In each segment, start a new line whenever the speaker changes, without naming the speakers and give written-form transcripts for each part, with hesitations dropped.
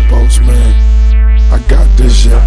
boss, man. I got this, yeah.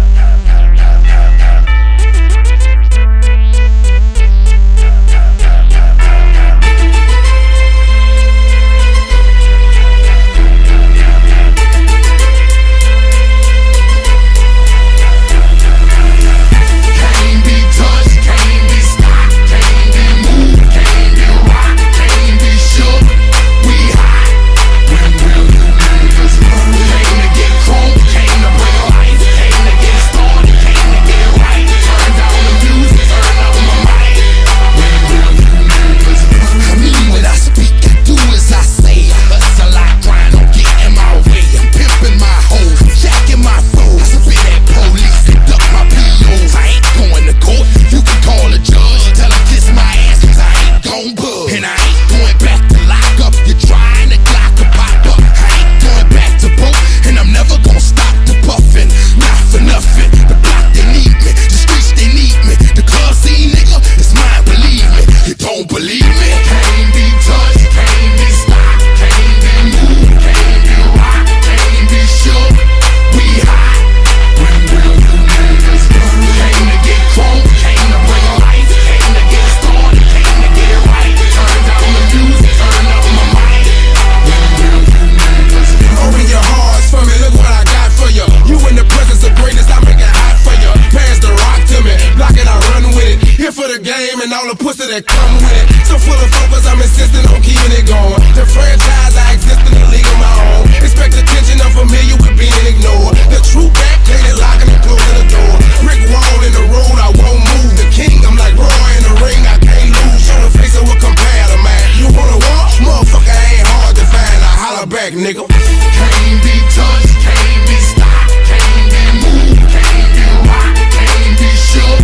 And all the pussy that come with it. So full of focus, I'm insisting on keeping it going. The franchise, I exist in a league of my own. Expect attention, I'm familiar with being ignored. The true back, they locking and closing the door. Brick wall in the road, I won't move. The king, I'm like Roy in the ring, I can't lose. Show the face of what compare to man. You wanna walk? Motherfucker ain't hard to find. I holler back, nigga.
Can't be touched, can't be stopped, can't be moved, can't be rocked, can't be shook.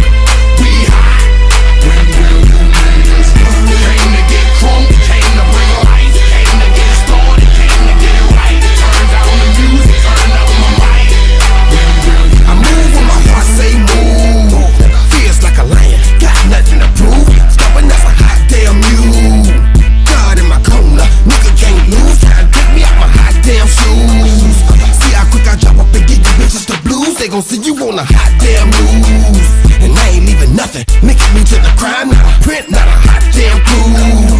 We high. Came to get crunk, came to bring life, came to get started, came to get it right. Turn down the music, turn up my mic.
I move when my heart say move. Feels like a lion, got nothing to prove. Stopping that's a hot damn mule. God in my corner, nigga can't lose. Try to get me out my hot damn shoes. See how quick I drop up and get you bitches the blues. They gon' see you on a hot damn news. And I ain't leaving nothing linking me to the crime, not a print, not a hot damn clue.